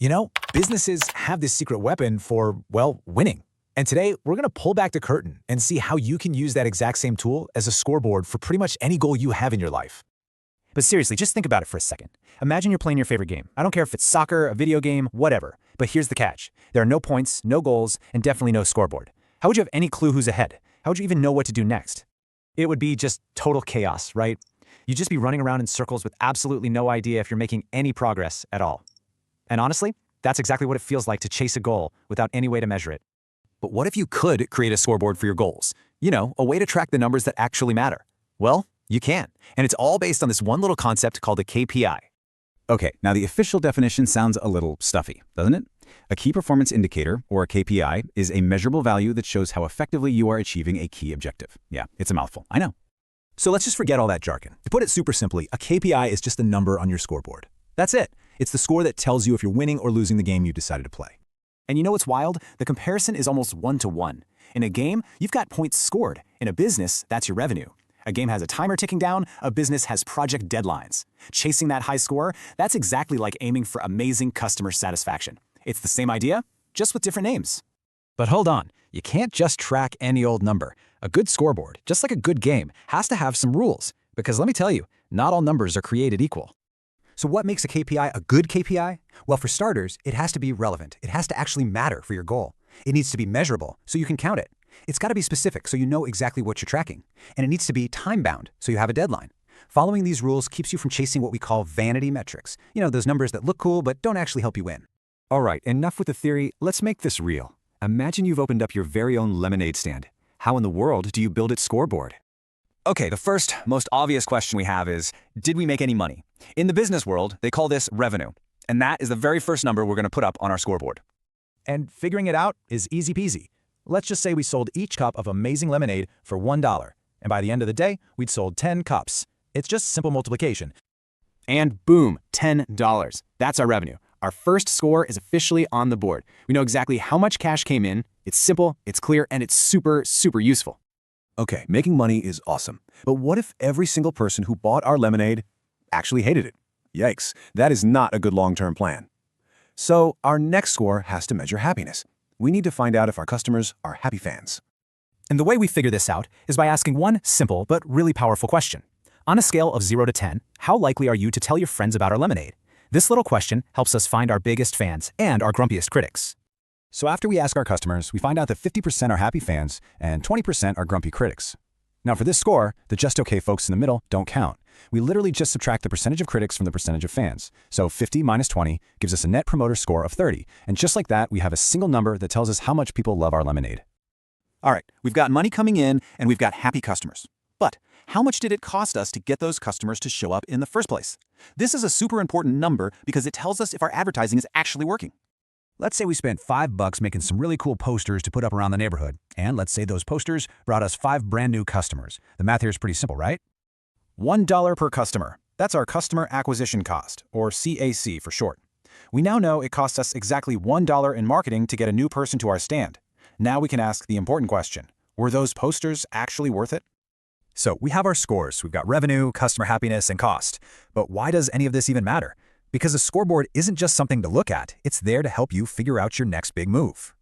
You know, businesses have this secret weapon for, well, winning. And today, we're going to pull back the curtain and see how you can use that exact same tool as a scoreboard for pretty much any goal you have in your life. But seriously, just think about it for a second. Imagine you're playing your favorite game. I don't care if it's soccer, a video game, whatever. But here's the catch. There are no points, no goals, and definitely no scoreboard. How would you have any clue who's ahead? How would you even know what to do next? It would be just total chaos, right? You'd just be running around in circles with absolutely no idea if you're making any progress at all. And honestly, that's exactly what it feels like to chase a goal without any way to measure it. But what if you could create a scoreboard for your goals? You know, a way to track the numbers that actually matter. Well, you can, and it's all based on this one little concept called a KPI. Okay, now the official definition sounds a little stuffy, doesn't it? A key performance indicator, or a KPI, is a measurable value that shows how effectively you are achieving a key objective. Yeah, it's a mouthful, I know. So let's just forget all that jargon. To put it super simply, a KPI is just a number on your scoreboard. That's it. It's the score that tells you if you're winning or losing the game you decided to play. And you know what's wild? The comparison is almost one-to-one. In a game, you've got points scored. In a business, that's your revenue. A game has a timer ticking down, a business has project deadlines. Chasing that high score, that's exactly like aiming for amazing customer satisfaction. It's the same idea, just with different names. But hold on, you can't just track any old number. A good scoreboard, just like a good game, has to have some rules. Because let me tell you, not all numbers are created equal. So what makes a KPI a good KPI? Well, for starters, it has to be relevant. It has to actually matter for your goal. It needs to be measurable, so you can count it. It's got to be specific, so you know exactly what you're tracking. And it needs to be time-bound, so you have a deadline. Following these rules keeps you from chasing what we call vanity metrics. You know, those numbers that look cool but don't actually help you win. All right, enough with the theory. Let's make this real. Imagine you've opened up your very own lemonade stand. How in the world do you build its scoreboard? Okay, the first, most obvious question we have is, did we make any money? In the business world, they call this revenue. And that is the very first number we're going to put up on our scoreboard. And figuring it out is easy peasy. Let's just say we sold each cup of amazing lemonade for $1. And by the end of the day, we'd sold 10 cups. It's just simple multiplication. And boom, $10. That's our revenue. Our first score is officially on the board. We know exactly how much cash came in. It's simple, it's clear, and it's super, super useful. Okay, making money is awesome. But what if every single person who bought our lemonade actually hated it? Yikes, that is not a good long-term plan. So our next score has to measure happiness. We need to find out if our customers are happy fans. And the way we figure this out is by asking one simple but really powerful question. On a scale of 0 to 10, how likely are you to tell your friends about our lemonade? This little question helps us find our biggest fans and our grumpiest critics. So after we ask our customers, we find out that 50% are happy fans and 20% are grumpy critics. Now for this score, the just okay folks in the middle don't count. We literally just subtract the percentage of critics from the percentage of fans. So 50 minus 20 gives us a net promoter score of 30. And just like that, we have a single number that tells us how much people love our lemonade. All right, we've got money coming in and we've got happy customers. But how much did it cost us to get those customers to show up in the first place? This is a super important number because it tells us if our advertising is actually working. Let's say we spent $5 making some really cool posters to put up around the neighborhood. And let's say those posters brought us 5 brand new customers. The math here is pretty simple, right? $1 per customer. That's our customer acquisition cost, or CAC for short. We now know it costs us exactly $1 in marketing to get a new person to our stand. Now we can ask the important question. Were those posters actually worth it? So we have our scores. We've got revenue, customer happiness, and cost. But why does any of this even matter? Because a scoreboard isn't just something to look at. It's there to help you figure out your next big move.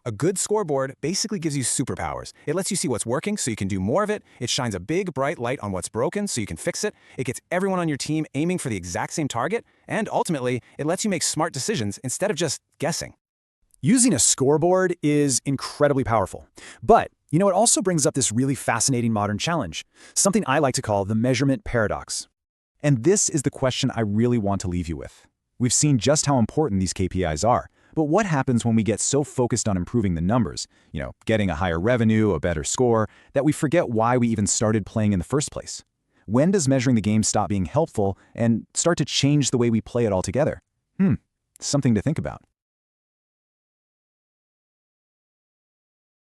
A good scoreboard basically gives you superpowers. It lets you see what's working so you can do more of it. It shines a big, bright light on what's broken so you can fix it. It gets everyone on your team aiming for the exact same target. And ultimately, it lets you make smart decisions instead of just guessing. Using a scoreboard is incredibly powerful. But, you know, it also brings up this really fascinating modern challenge, something I like to call the measurement paradox. And this is the question I really want to leave you with. We've seen just how important these KPIs are, but what happens when we get so focused on improving the numbers, you know, getting a higher revenue, a better score, that we forget why we even started playing in the first place? When does measuring the game stop being helpful and start to change the way we play it altogether? Something to think about.